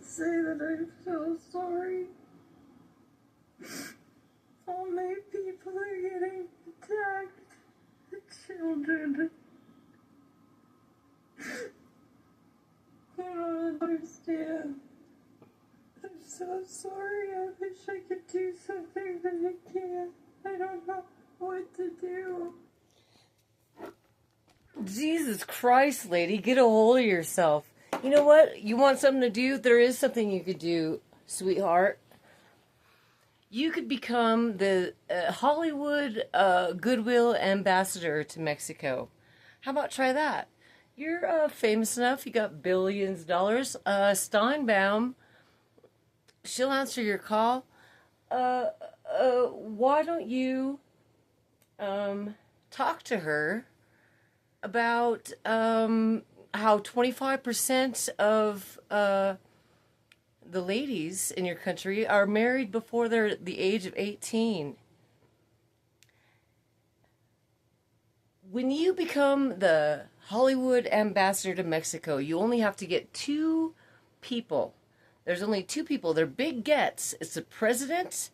say that I'm so sorry. All my people are getting attacked. The children. I don't understand. I'm so sorry. I wish I could do something, but I can't. I don't know what to do. Jesus Christ, lady, get a hold of yourself. You know what? You want something to do? There is something you could do, sweetheart. You could become the Hollywood Goodwill ambassador to Mexico. How about try that? You're famous enough. You got billions of dollars. Steinbaum, she'll answer your call. Why don't you talk to her about how 25% of the ladies in your country are married before they're the age of 18. When you become the Hollywood ambassador to Mexico, you only have to get 2 people. There's only 2 people. They're big gets. It's the president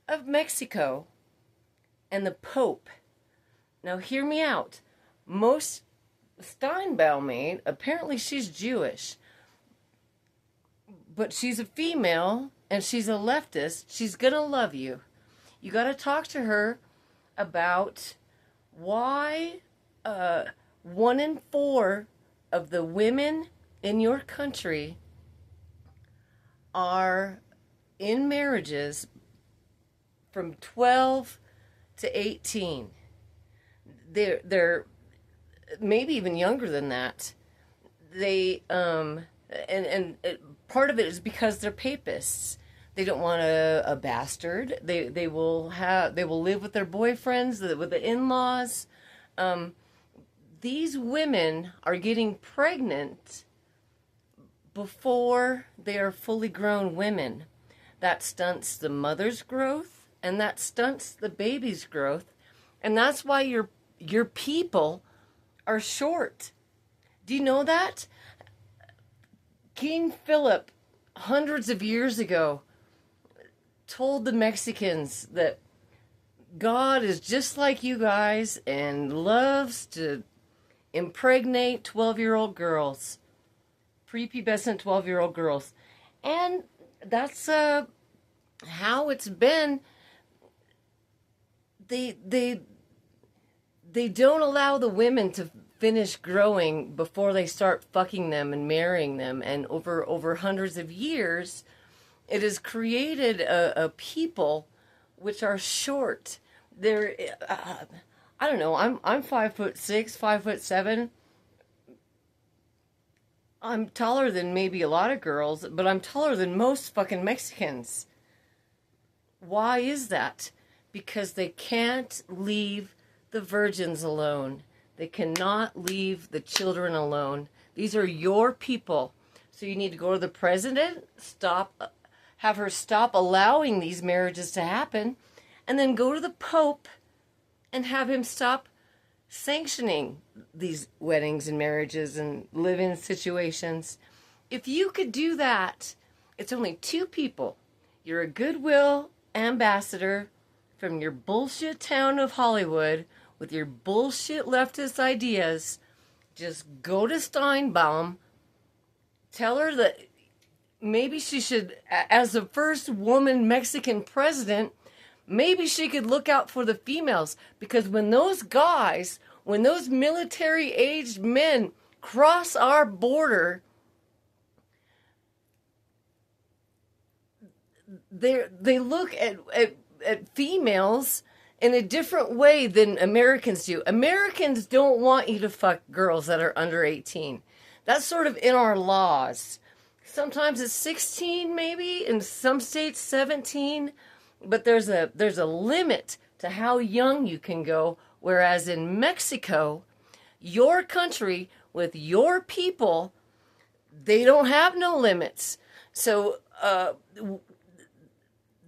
of Mexico and the Pope. Now hear me out. Most Steinbaum mate, apparently she's Jewish. But she's a female and she's a leftist. She's gonna love you. You gotta talk to her about why 1 in 4 of the women in your country are in marriages from 12 to 18. They're maybe even younger than that. They and part of it is because they're papists. They don't want a bastard. They will live with their boyfriends, with the in-laws. These women are getting pregnant before they are fully grown women. That stunts the mother's growth and that stunts the baby's growth. And that's why your people are short. Do you know that? King Philip, hundreds of years ago, told the Mexicans that God is just like you guys and loves to impregnate 12-year-old girls, prepubescent 12-year-old girls. And that's how it's been. They don't allow the women to finish growing before they start fucking them and marrying them. And over hundreds of years, it has created a people which are short. They're, I don't know. I'm 5'6", 5'7". I'm taller than maybe a lot of girls, but I'm taller than most fucking Mexicans. Why is that? Because they can't leave the virgins alone. They cannot leave the children alone. These are your people. So you need to go to the president, have her stop allowing these marriages to happen, and then go to the Pope and have him stop sanctioning these weddings and marriages and live-in situations. If you could do that, it's only 2 people. You're a goodwill ambassador from your bullshit town of Hollywood with your bullshit leftist ideas. Just go to Steinbaum, tell her that maybe she should, as the first woman Mexican president, maybe she could look out for the females. Because when those military-aged men cross our border, they look at females in a different way than Americans do. Americans don't want you to fuck girls that are under 18. That's sort of in our laws. Sometimes it's 16, maybe, in some states 17, but there's a limit to how young you can go. Whereas in Mexico, your country with your people, they don't have no limits. So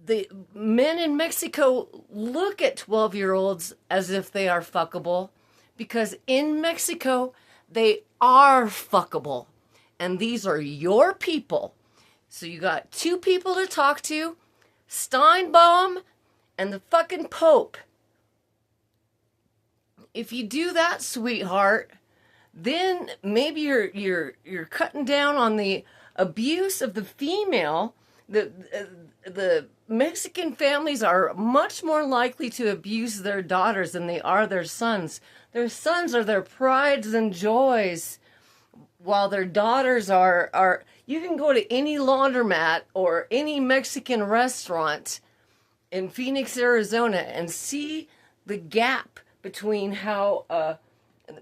the men in Mexico look at 12-year-olds as if they are fuckable, because in Mexico, they are fuckable. And these are your people. So you got two people to talk to, Steinbaum and the fucking Pope. If you do that, sweetheart, then maybe you're cutting down on the abuse of the female. The Mexican families are much more likely to abuse their daughters than they are their sons. Their sons are their prides and joys, while their daughters are you can go to any laundromat or any Mexican restaurant in Phoenix, Arizona, and see the gap between how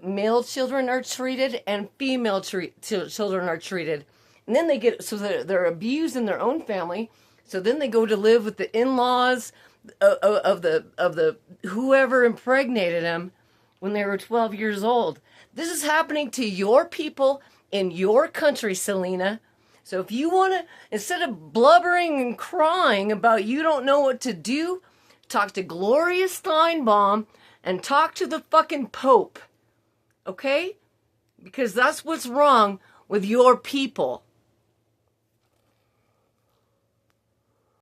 male children are treated and female children are treated. And then they're abused in their own family. So then they go to live with the in-laws of the whoever impregnated them when they were 12 years old. This is happening to your people in your country, Selena. So if you want to, instead of blubbering and crying about you don't know what to do, talk to Gloria Steinbaum and talk to the fucking Pope. Okay? Because that's what's wrong with your people.